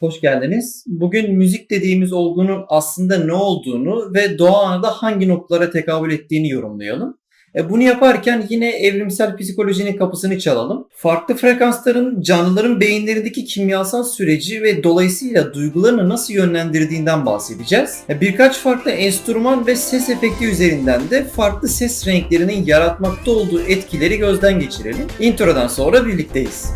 Hoş geldiniz. Bugün müzik dediğimiz olgunun aslında ne olduğunu ve doğada hangi noktalara tekabül ettiğini yorumlayalım. Bunu yaparken yine evrimsel psikolojinin kapısını çalalım. Farklı frekansların canlıların beyinlerindeki kimyasal süreci ve dolayısıyla duygularını nasıl yönlendirdiğinden bahsedeceğiz. Birkaç farklı enstrüman ve ses efekti üzerinden de farklı ses renklerinin yaratmakta olduğu etkileri gözden geçirelim. Introdan sonra birlikteyiz.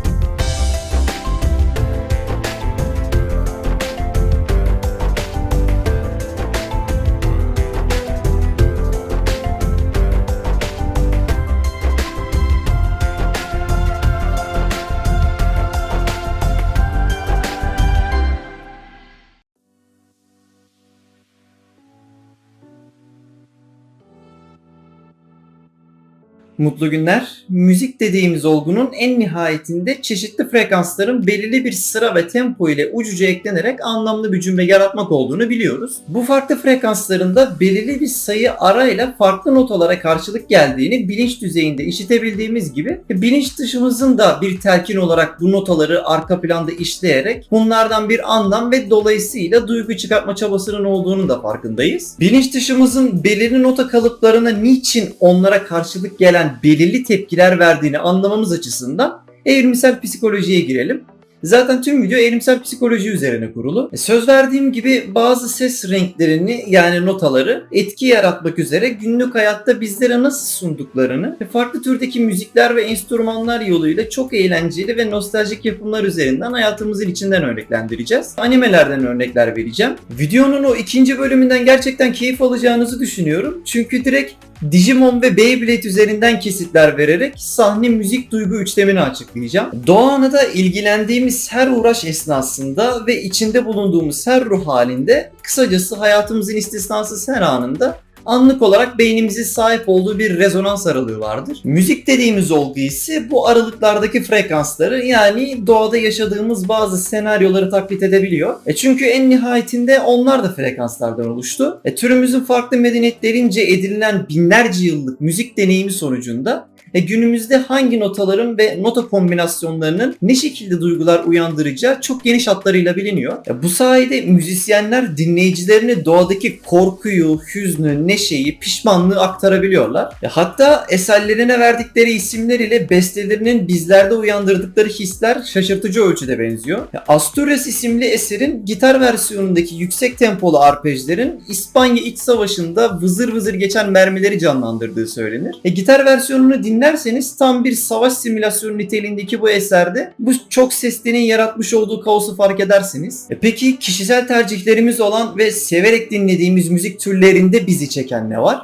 Mutlu günler. Müzik dediğimiz olgunun en nihayetinde çeşitli frekansların belirli bir sıra ve tempo ile ucuca eklenerek anlamlı bir cümle yaratmak olduğunu biliyoruz. Bu farklı frekansların da belirli bir sayı arayla farklı notalara karşılık geldiğini bilinç düzeyinde işitebildiğimiz gibi bilinç dışımızın da bir telkin olarak bu notaları arka planda işleyerek bunlardan bir anlam ve dolayısıyla duygu çıkartma çabasının olduğunu da farkındayız. Bilinç dışımızın belirli nota kalıplarına niçin onlara karşılık gelen belirli tepkiler verdiğini anlamamız açısından evrimsel psikolojiye girelim. Zaten tüm video evrimsel psikoloji üzerine kurulu. Söz verdiğim gibi bazı ses renklerini yani notaları etki yaratmak üzere günlük hayatta bizlere nasıl sunduklarını ve farklı türdeki müzikler ve enstrümanlar yoluyla çok eğlenceli ve nostaljik yapımlar üzerinden hayatımızın içinden örneklendireceğiz. Animelerden örnekler vereceğim. Videonun o ikinci bölümünden gerçekten keyif alacağınızı düşünüyorum. Çünkü direkt Digimon ve Beyblade üzerinden kesitler vererek sahne müzik duygu üçlemini açıklayacağım. Doğan'da ilgilendiğimiz her uğraş esnasında ve içinde bulunduğumuz her ruh halinde, kısacası hayatımızın istisnasız her anında anlık olarak beynimizin sahip olduğu bir rezonans aralığı vardır. Müzik dediğimiz olgu ise bu aralıklardaki frekansları yani doğada yaşadığımız bazı senaryoları taklit edebiliyor. Çünkü en nihayetinde onlar da frekanslardan oluştu. Türümüzün farklı medeniyetlerince edinilen binlerce yıllık müzik deneyimi sonucunda günümüzde hangi notaların ve nota kombinasyonlarının ne şekilde duygular uyandıracağı çok geniş hatlarıyla biliniyor. Bu sayede müzisyenler dinleyicilerine doğadaki korkuyu, hüznü, neşeyi, pişmanlığı aktarabiliyorlar. Hatta eserlerine verdikleri isimler ile bestelerinin bizlerde uyandırdıkları hisler şaşırtıcı ölçüde benziyor. Asturias isimli eserin gitar versiyonundaki yüksek tempolu arpejlerin İspanya İç Savaşı'nda vızır vızır geçen mermileri canlandırdığı söylenir. Gitar versiyonunu dinlerseniz tam bir savaş simülasyonu niteliğindeki bu eserde bu çok seslerin yaratmış olduğu kaosu fark edersiniz. Peki kişisel tercihlerimiz olan ve severek dinlediğimiz müzik türlerinde bizi çeken ne var?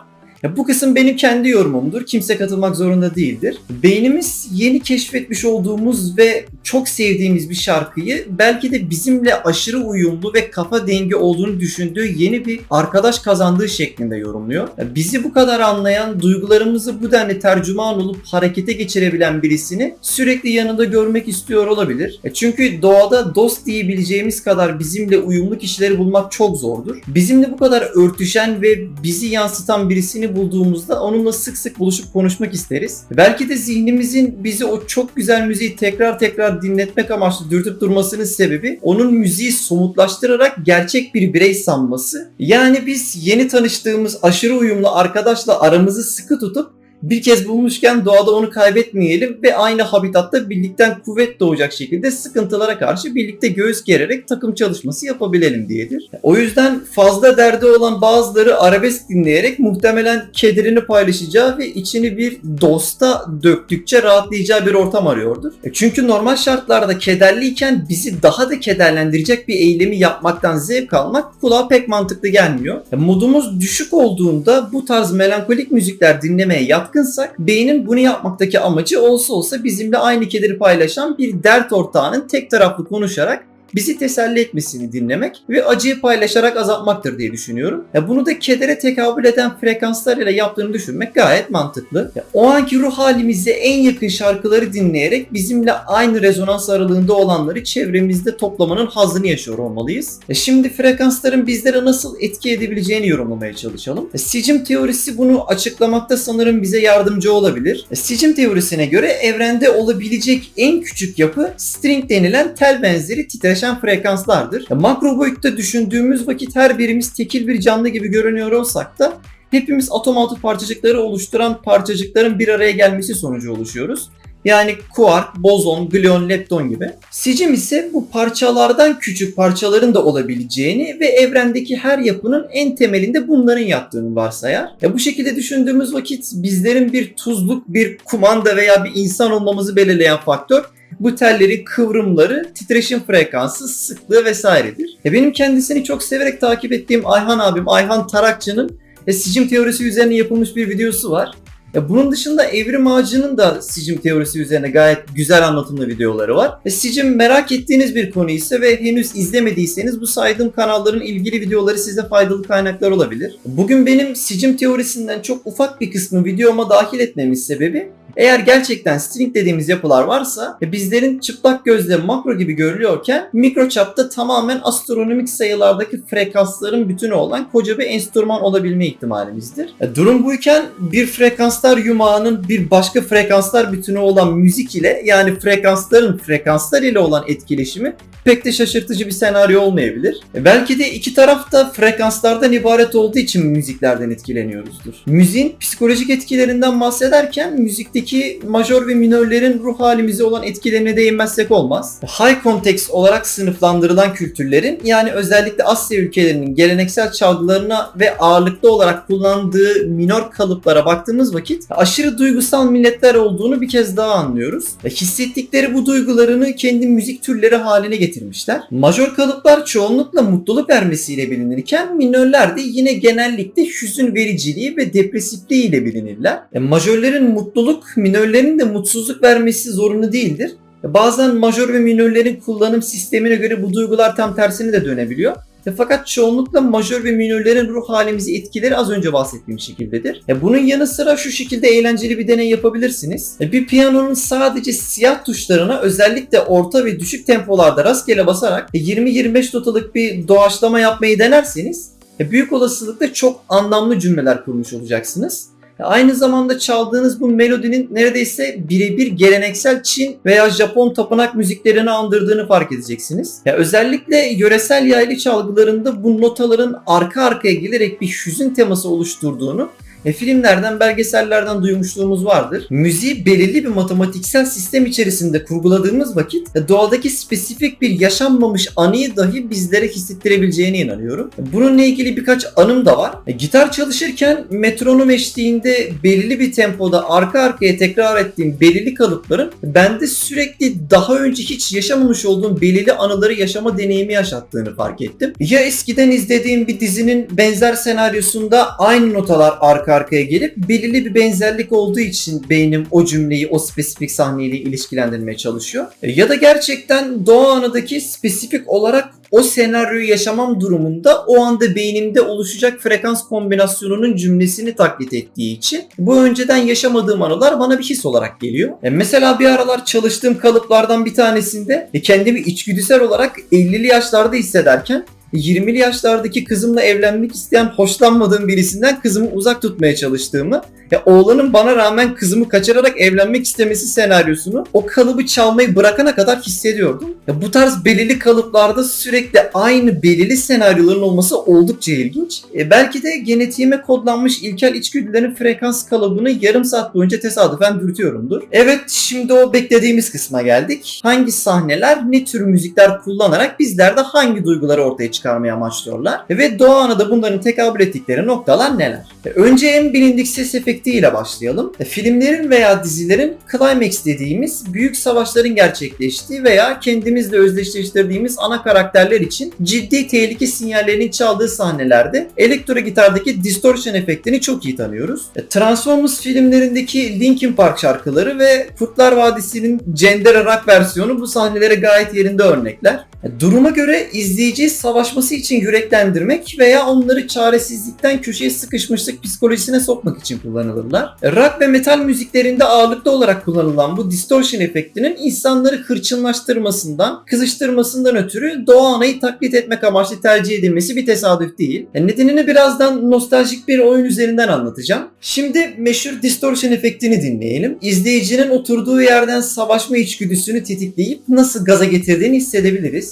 Bu kısım benim kendi yorumumdur. Kimse katılmak zorunda değildir. Beynimiz yeni keşfetmiş olduğumuz ve çok sevdiğimiz bir şarkıyı belki de bizimle aşırı uyumlu ve kafa dengi olduğunu düşündüğü yeni bir arkadaş kazandığı şeklinde yorumluyor. Bizi bu kadar anlayan, duygularımızı bu denli tercüman olup harekete geçirebilen birisini sürekli yanında görmek istiyor olabilir. Çünkü doğada dost diyebileceğimiz kadar bizimle uyumlu kişileri bulmak çok zordur. Bizimle bu kadar örtüşen ve bizi yansıtan birisini bulduğumuzda onunla sık sık buluşup konuşmak isteriz. Belki de zihnimizin bizi o çok güzel müziği tekrar tekrar dinletmek amaçlı dürtüp durmasının sebebi onun müziği somutlaştırarak gerçek bir birey sanması. Yani biz yeni tanıştığımız aşırı uyumlu arkadaşla aramızı sıkı tutup bir kez bulmuşken doğada onu kaybetmeyelim ve aynı habitatta birlikten kuvvet doğacak şekilde sıkıntılara karşı birlikte göğüs gererek takım çalışması yapabilelim diyedir. O yüzden fazla derdi olan bazıları arabesk dinleyerek muhtemelen kederini paylaşacağı ve içini bir dosta döktükçe rahatlayacağı bir ortam arıyordur. Çünkü normal şartlarda kederliyken bizi daha da kederlendirecek bir eylemi yapmaktan zevk almak kulağa pek mantıklı gelmiyor. Modumuz düşük olduğunda bu tarz melankolik müzikler dinlemeye yatkınsak beynin bunu yapmaktaki amacı olsa bizimle aynı kederi paylaşan bir dert ortağının tek taraflı konuşarak bizi teselli etmesini dinlemek ve acıyı paylaşarak azaltmaktır diye düşünüyorum. Bunu da kedere tekabül eden frekanslar ile yaptığını düşünmek gayet mantıklı. O anki ruh halimize en yakın şarkıları dinleyerek bizimle aynı rezonans aralığında olanları çevremizde toplamanın hazzını yaşıyor olmalıyız. Şimdi frekansların bizlere nasıl etki edebileceğini yorumlamaya çalışalım. Sicim teorisi bunu açıklamakta sanırım bize yardımcı olabilir. Sicim teorisine göre evrende olabilecek en küçük yapı string denilen tel benzeri titreşim titreşen frekanslardır. Makro boyutta düşündüğümüz vakit her birimiz tekil bir canlı gibi görünüyor olsak da hepimiz atom altı parçacıkları oluşturan parçacıkların bir araya gelmesi sonucu oluşuyoruz. Yani kuark, bozon, gluon, lepton gibi. Sicim ise bu parçalardan küçük parçaların da olabileceğini ve evrendeki her yapının en temelinde bunların yattığını varsayar. Bu şekilde düşündüğümüz vakit bizlerin bir tuzluk, bir kumanda veya bir insan olmamızı belirleyen faktör bu telleri, kıvrımları, titreşim frekansı, sıklığı vesairedir. Benim kendisini çok severek takip ettiğim Ayhan abim, Ayhan Tarakçı'nın sicim teorisi üzerine yapılmış bir videosu var. Bunun dışında Evrim Ağacı'nın da sicim teorisi üzerine gayet güzel anlatımlı videoları var. Sicim merak ettiğiniz bir konu ise ve henüz izlemediyseniz bu saydığım kanalların ilgili videoları size faydalı kaynaklar olabilir. Bugün benim sicim teorisinden çok ufak bir kısmı videoma dahil etmemin sebebi, eğer gerçekten string dediğimiz yapılar varsa bizlerin çıplak gözle makro gibi görülüyorken mikro çapta tamamen astronomik sayılardaki frekansların bütünü olan koca bir enstrüman olabilme ihtimalimizdir. Durum buyken bir frekanslar yumağının bir başka frekanslar bütünü olan müzik ile, yani frekanslar ile olan etkileşimi pek de şaşırtıcı bir senaryo olmayabilir. Belki de iki taraf da frekanslardan ibaret olduğu için müziklerden etkileniyoruzdur. Müziğin psikolojik etkilerinden bahsederken müzikteki majör ve minörlerin ruh halimize olan etkilerine değinmezsek olmaz. High context olarak sınıflandırılan kültürlerin, yani özellikle Asya ülkelerinin geleneksel çalgılarına ve ağırlıklı olarak kullandığı minör kalıplara baktığımız vakit aşırı duygusal milletler olduğunu bir kez daha anlıyoruz. Hissettikleri bu duygularını kendi müzik türleri haline getirmişler. Majör kalıplar çoğunlukla mutluluk vermesiyle bilinirken minörler de yine genellikle hüzün vericiliği ve depresifliği ile bilinirler. Majörlerin mutluluk, minörlerin de mutsuzluk vermesi zorunlu değildir. Bazen majör ve minörlerin kullanım sistemine göre bu duygular tam tersine de dönebiliyor. Fakat çoğunlukla majör ve minörlerin ruh halimizi etkileri az önce bahsettiğim şekildedir. Bunun yanı sıra şu şekilde eğlenceli bir deney yapabilirsiniz. Bir piyanonun sadece siyah tuşlarına özellikle orta ve düşük tempolarda rastgele basarak 20-25 notalık bir doğaçlama yapmayı denerseniz büyük olasılıkla çok anlamlı cümleler kurmuş olacaksınız. Aynı zamanda çaldığınız bu melodinin neredeyse birebir geleneksel Çin veya Japon tapınak müziklerini andırdığını fark edeceksiniz. Özellikle yöresel yaylı çalgılarında bu notaların arka arkaya gelerek bir hüzün teması oluşturduğunu filmlerden, belgesellerden duymuşluğumuz vardır. Müziği belirli bir matematiksel sistem içerisinde kurguladığımız vakit doğadaki spesifik bir yaşanmamış anıyı dahi bizlere hissettirebileceğine inanıyorum. Bununla ilgili birkaç anım da var. Gitar çalışırken metronom eşliğinde belirli bir tempoda arka arkaya tekrar ettiğim belirli kalıpların bende sürekli daha önce hiç yaşamamış olduğum belirli anıları yaşama deneyimi yaşattığını fark ettim. Ya eskiden izlediğim bir dizinin benzer senaryosunda aynı notalar arka arkaya gelip belirli bir benzerlik olduğu için beynim o cümleyi o spesifik sahneyle ilişkilendirmeye çalışıyor. Ya da gerçekten doğa anıdaki spesifik olarak o senaryoyu yaşamam durumunda o anda beynimde oluşacak frekans kombinasyonunun cümlesini taklit ettiği için bu önceden yaşamadığım anılar bana bir his olarak geliyor. Mesela bir aralar çalıştığım kalıplardan bir tanesinde kendimi içgüdüsel olarak 50'li yaşlarda hissederken 20'li yaşlardaki kızımla evlenmek isteyen hoşlanmadığım birisinden kızımı uzak tutmaya çalıştığımı, oğlanın bana rağmen kızımı kaçırarak evlenmek istemesi senaryosunu o kalıbı çalmayı bırakana kadar hissediyordum. Bu tarz belirli kalıplarda sürekli aynı belirli senaryoların olması oldukça ilginç. Belki de genetiğime kodlanmış ilkel içgüdülerin frekans kalıbını yarım saat boyunca tesadüfen dürtüyorumdur. Evet, şimdi o beklediğimiz kısma geldik. Hangi sahneler, ne tür müzikler kullanarak bizlerde hangi duyguları ortaya çıkarmaya amaçlıyorlar? Ve doğa anıda bunların tekabül ettikleri noktalar neler? Önce en bilindik ses efektiyle başlayalım. Filmlerin veya dizilerin climax dediğimiz büyük savaşların gerçekleştiği veya kendimizle özdeşleştirdiğimiz ana karakterler için ciddi tehlike sinyallerinin çaldığı sahnelerde elektro gitardaki distortion efektini çok iyi tanıyoruz. Transformers filmlerindeki Linkin Park şarkıları ve Kurtlar Vadisi'nin Cendere rock versiyonu bu sahnelere gayet yerinde örnekler. Duruma göre izleyiciyi savaşması için yüreklendirmek veya onları çaresizlikten köşeye sıkışmışlık psikolojisine sokmak için kullanılırlar. Rock ve metal müziklerinde ağırlıklı olarak kullanılan bu distortion efektinin insanları hırçınlaştırmasından, kızıştırmasından ötürü doğa anayı taklit etmek amaçlı tercih edilmesi bir tesadüf değil. Nedenini birazdan nostaljik bir oyun üzerinden anlatacağım. Şimdi meşhur distortion efektini dinleyelim. İzleyicinin oturduğu yerden savaşma içgüdüsünü tetikleyip nasıl gaza getirdiğini hissedebiliriz.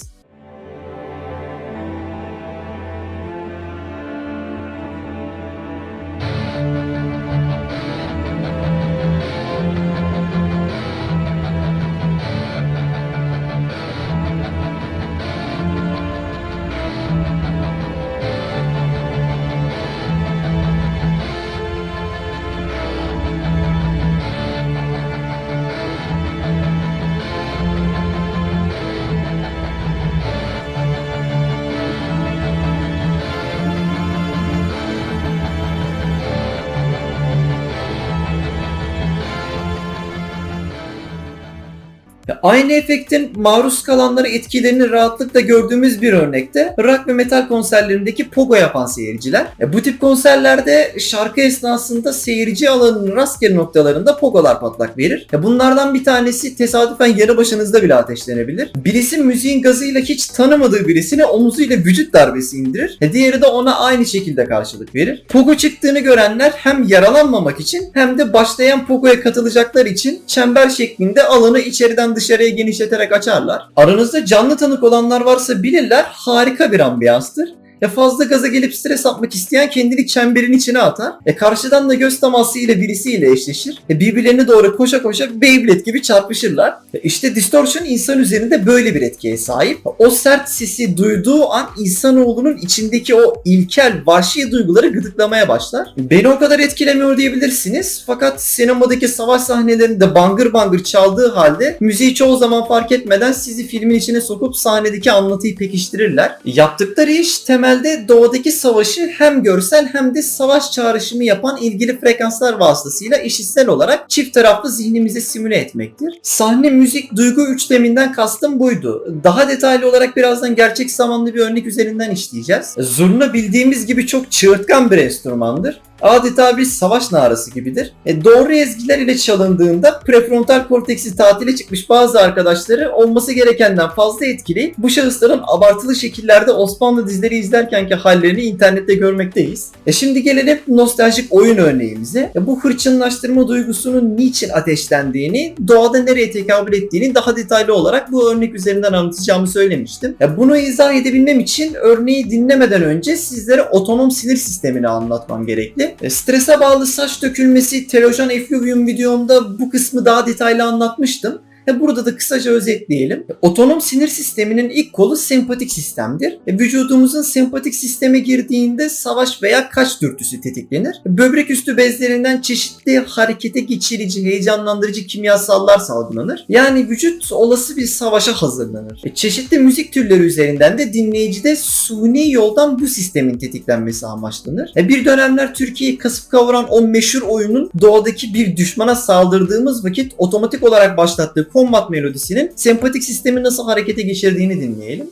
Aynı efektin maruz kalanlara etkilerini rahatlıkla gördüğümüz bir örnekte rock ve metal konserlerindeki pogo yapan seyirciler. Bu tip konserlerde şarkı esnasında seyirci alanının rastgele noktalarında pogolar patlak verir. Bunlardan bir tanesi tesadüfen yanı başınızda bile ateşlenebilir. Birisi müziğin gazıyla hiç tanımadığı birisine omuzuyla vücut darbesi indirir. Diğeri de ona aynı şekilde karşılık verir. Pogo çıktığını görenler hem yaralanmamak için hem de başlayan pogoya katılacaklar için çember şeklinde alanı içeriden dışarıya genişleterek açarlar. Aranızda canlı tanık olanlar varsa bilirler, harika bir ambiyanstır. Fazla gaza gelip stres atmak isteyen kendini çemberin içine atar. Karşıdan da göz teması ile birisiyle eşleşir. Birbirlerine doğru koşa koşa Beyblade gibi çarpışırlar. İşte Distortion insan üzerinde böyle bir etkiye sahip. O sert sesi duyduğu an insanoğlunun içindeki o ilkel, vahşi duyguları gıdıklamaya başlar. Beni o kadar etkilemiyor diyebilirsiniz. Fakat sinemadaki savaş sahnelerinde bangır bangır çaldığı halde müziği çoğu zaman fark etmeden sizi filmin içine sokup sahnedeki anlatıyı pekiştirirler. Yaptıkları iş temelde doğadaki savaşı hem görsel hem de savaş çağrışımı yapan ilgili frekanslar vasıtasıyla işitsel olarak çift taraflı zihnimize simüle etmektir. Sahne, müzik, duygu üçleminden kastım buydu. Daha detaylı olarak birazdan gerçek zamanlı bir örnek üzerinden işleyeceğiz. Zurna bildiğimiz gibi çok çığırtkan bir enstrümandır. Adeta bir savaş narası gibidir. Doğru ezgiler ile çalındığında prefrontal korteksi tatile çıkmış bazı arkadaşları olması gerekenden fazla etkileyip bu şahısların abartılı şekillerde Osmanlı dizileri izlerkenki hallerini internette görmekteyiz. Şimdi gelelim nostaljik oyun örneğimize. Bu hırçınlaştırma duygusunun niçin ateşlendiğini, doğada nereye tekabül ettiğini daha detaylı olarak bu örnek üzerinden anlatacağımı söylemiştim. Bunu izah edebilmem için örneği dinlemeden önce sizlere otonom sinir sistemini anlatmam gerekli. Strese bağlı saç dökülmesi telojen effluvium videomda bu kısmı daha detaylı anlatmıştım. Burada da kısaca özetleyelim. Otonom sinir sisteminin ilk kolu sempatik sistemdir. Vücudumuzun sempatik sisteme girdiğinde savaş veya kaç dürtüsü tetiklenir. Böbrek üstü bezlerinden çeşitli harekete geçirici, heyecanlandırıcı kimyasallar salgılanır. Yani vücut olası bir savaşa hazırlanır. Çeşitli müzik türleri üzerinden de dinleyicide suni yoldan bu sistemin tetiklenmesi amaçlanır. Bir dönemler Türkiye'yi kasıp kavuran o meşhur oyunun doğadaki bir düşmana saldırdığımız vakit otomatik olarak başlattığı Combat melodisinin sempatik sistemi nasıl harekete geçirdiğini dinleyelim.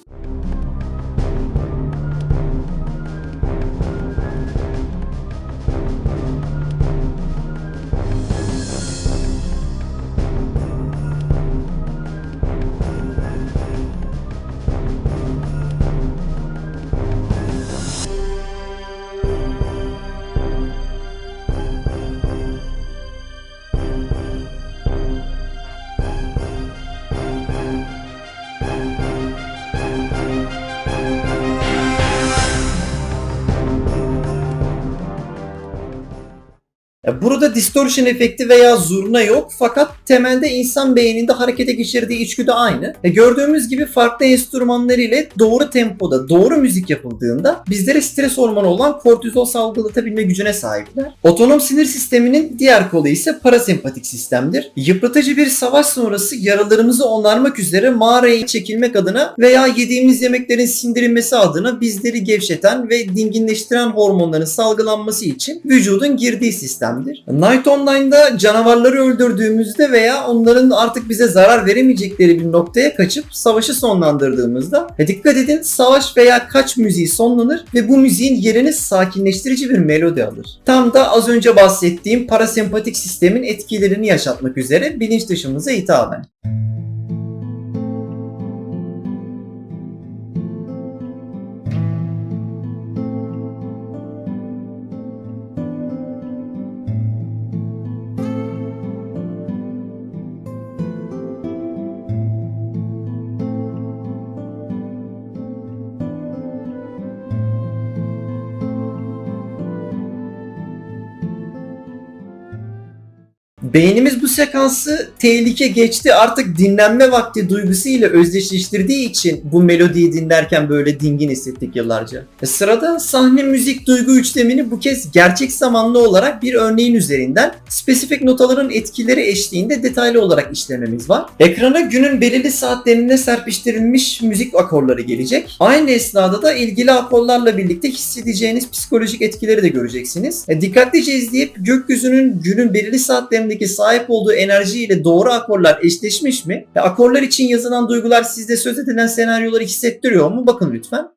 Burada distortion efekti veya zurna yok fakat temelde insan beyninde harekete geçirdiği içgüdü aynı. Gördüğümüz gibi farklı enstrümanlar ile doğru tempoda doğru müzik yapıldığında bizlere stres hormonu olan kortizol salgılatabilme gücüne sahipler. Otonom sinir sisteminin diğer kolu ise parasempatik sistemdir. Yıpratıcı bir savaş sonrası yaralarımızı onarmak üzere mağaraya çekilmek adına veya yediğimiz yemeklerin sindirilmesi adına bizleri gevşeten ve dinginleştiren hormonların salgılanması için vücudun girdiği sistemdir. Night Online'da canavarları öldürdüğümüzde veya onların artık bize zarar veremeyecekleri bir noktaya kaçıp savaşı sonlandırdığımızda dikkat edin, savaş veya kaç müziği sonlanır ve bu müziğin yerini sakinleştirici bir melodi alır. Tam da az önce bahsettiğim parasempatik sistemin etkilerini yaşatmak üzere bilinç dışımıza hitaben. Beynimiz bu sekansı tehlike geçti artık dinlenme vakti duygusuyla özdeşleştirdiği için bu melodiyi dinlerken böyle dingin hissettik yıllarca. Sırada sahne müzik duygu üçlemini bu kez gerçek zamanlı olarak bir örneğin üzerinden spesifik notaların etkileri eşliğinde detaylı olarak işlememiz var. Ekrana günün belirli saatlerine serpiştirilmiş müzik akorları gelecek. Aynı esnada da ilgili akorlarla birlikte hissedeceğiniz psikolojik etkileri de göreceksiniz. Dikkatlice izleyip gökyüzünün günün belirli saatlerindeki sahnesindeki sahip olduğu enerjiyle doğru akorlar eşleşmiş mi? Akorlar için yazılan duygular sizde söz edilen senaryoları hissettiriyor mu? Bakın lütfen.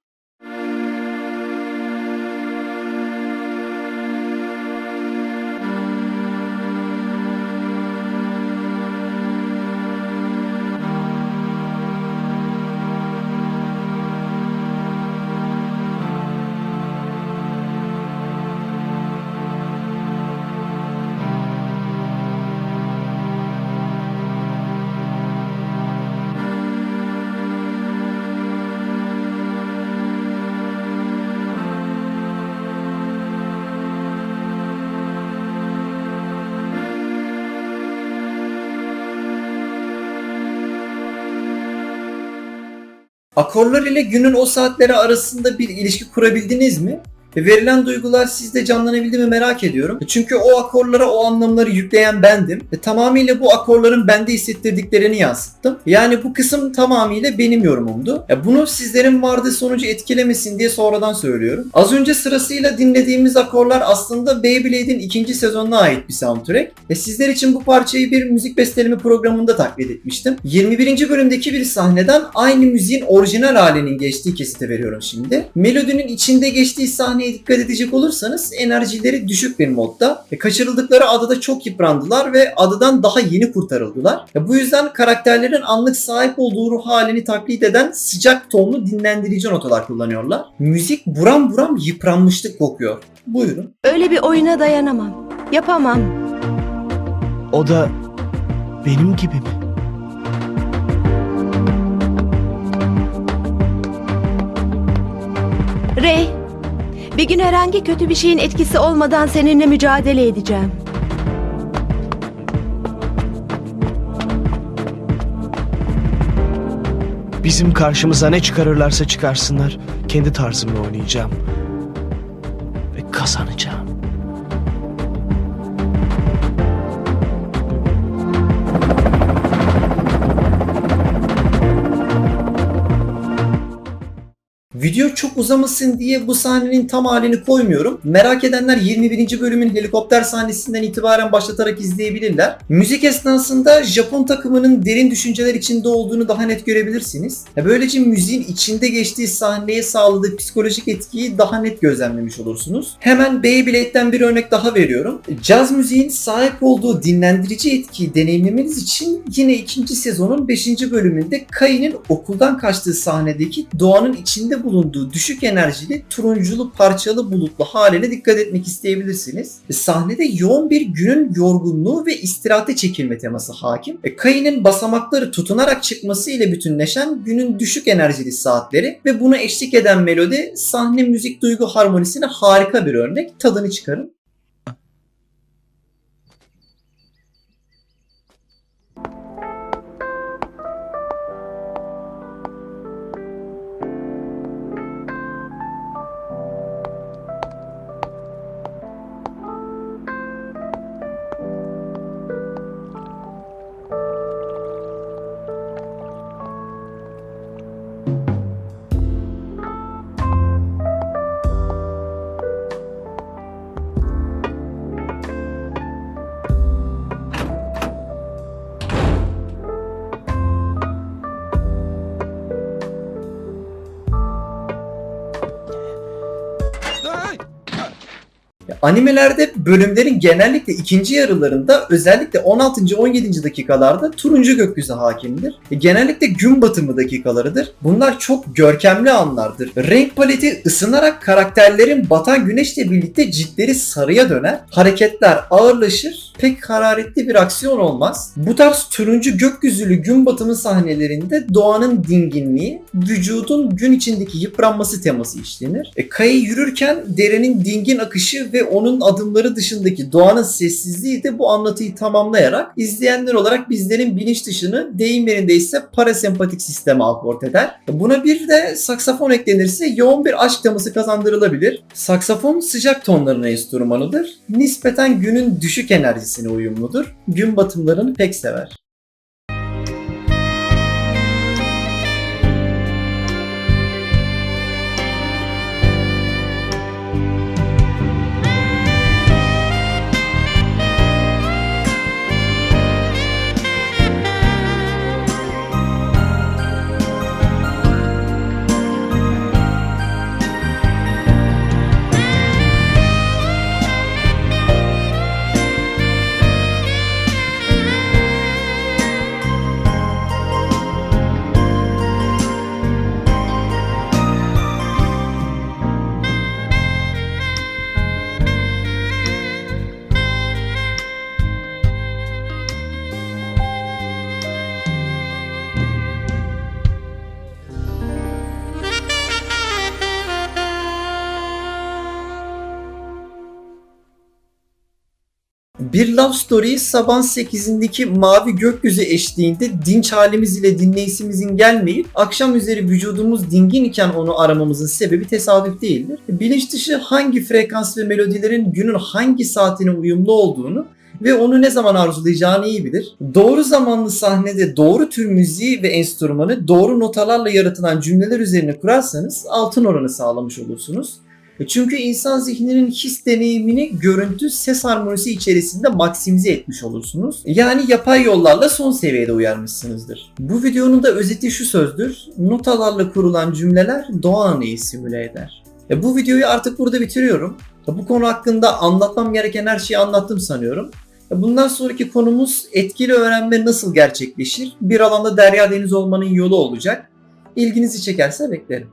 Akorlar ile günün o saatleri arasında bir ilişki kurabildiniz mi? Verilen duygular sizde canlanabildi mi merak ediyorum. Çünkü o akorlara o anlamları yükleyen bendim. Tamamıyla bu akorların bende hissettirdiklerini yansıttım. Yani bu kısım tamamıyla benim yorumumdu. Bunu sizlerin vardığı sonucu etkilemesin diye sonradan söylüyorum. Az önce sırasıyla dinlediğimiz akorlar aslında Beyblade'in 2. sezonuna ait bir soundtrack. Sizler için bu parçayı bir müzik besteleme programında taklit etmiştim. 21. bölümdeki bir sahneden aynı müziğin orijinal halinin geçtiği kesite veriyorum şimdi. Melodinin içinde geçtiği sahneye dikkat edecek olursanız enerjileri düşük bir modda. Kaçırıldıkları adada çok yıprandılar ve adadan daha yeni kurtarıldılar. Bu yüzden karakterlerin anlık sahip olduğu ruh halini taklit eden sıcak tonlu dinlendirici notalar kullanıyorlar. Müzik buram buram yıpranmışlık kokuyor. Buyurun. Öyle bir oyuna dayanamam. Yapamam. O da benim gibi mi? Ray, bir gün herhangi kötü bir şeyin etkisi olmadan seninle mücadele edeceğim. Bizim karşımıza ne çıkarırlarsa çıkarsınlar. Kendi tarzımla oynayacağım. Ve kazanacağım. Video çok uzamasın diye bu sahnenin tam halini koymuyorum. Merak edenler 21. bölümün helikopter sahnesinden itibaren başlatarak izleyebilirler. Müzik esnasında Japon takımının derin düşünceler içinde olduğunu daha net görebilirsiniz. Böylece müziğin içinde geçtiği sahneye sağladığı psikolojik etkiyi daha net gözlemlemiş olursunuz. Hemen Beyblade'den bir örnek daha veriyorum. Caz müziğin sahip olduğu dinlendirici etkiyi deneyimlemeniz için yine 2. sezonun 5. bölümünde Kai'nin okuldan kaçtığı sahnedeki doğanın içinde bulunduğu düşük enerjili turunculu parçalı bulutlu haline dikkat etmek isteyebilirsiniz. Sahnede yoğun bir günün yorgunluğu ve istirahate çekilme teması hakim. Kai'nin basamakları tutunarak çıkması ile bütünleşen günün düşük enerjili saatleri ve buna eşlik eden melodi sahne müzik duygu harmonisine harika bir örnek. Tadını çıkarın. Animelerde bölümlerin genellikle ikinci yarılarında özellikle 16. 17. dakikalarda turuncu gökyüzü hakimdir. Genellikle gün batımı dakikalarıdır. Bunlar çok görkemli anlardır. Renk paleti ısınarak karakterlerin batan güneşle birlikte ciltleri sarıya döner. Hareketler ağırlaşır. Pek hararetli bir aksiyon olmaz. Bu tarz turuncu gökyüzülü gün batımı sahnelerinde doğanın dinginliği, vücudun gün içindeki yıpranması teması işlenir. Kai yürürken derenin dingin akışı ve onun adımları dışındaki doğanın sessizliği de bu anlatıyı tamamlayarak izleyenler olarak bizlerin bilinç dışını, deyim yerinde ise parasempatik sisteme akort eder. Buna bir de saksafon eklenirse yoğun bir aşk teması kazandırılabilir. Saksafon sıcak tonların enstrümanıdır. Nispeten günün düşük enerjisine uyumludur. Gün batımlarını pek sever. Bir Love Story'yi sabah 8'indeki mavi gökyüzü eşliğinde dinç halimiz ile dinleyisimizin gelmeyip akşam üzeri vücudumuz dingin iken onu aramamızın sebebi tesadüf değildir. Bilinç dışı hangi frekans ve melodilerin günün hangi saatine uyumlu olduğunu ve onu ne zaman arzulayacağını iyi bilir. Doğru zamanlı sahnede doğru tür müziği ve enstrümanı doğru notalarla yaratılan cümleler üzerine kurarsanız altın oranı sağlamış olursunuz. Çünkü insan zihninin his deneyimini görüntü, ses harmonisi içerisinde maksimize etmiş olursunuz. Yani yapay yollarla son seviyede uyarmışsınızdır. Bu videonun da özeti şu sözdür: notalarla kurulan cümleler doğa anayı simüle eder. Bu videoyu artık burada bitiriyorum. Bu konu hakkında anlatmam gereken her şeyi anlattım sanıyorum. Bundan sonraki konumuz etkili öğrenme nasıl gerçekleşir? Bir alanda derya deniz olmanın yolu olacak. İlginizi çekerse beklerim.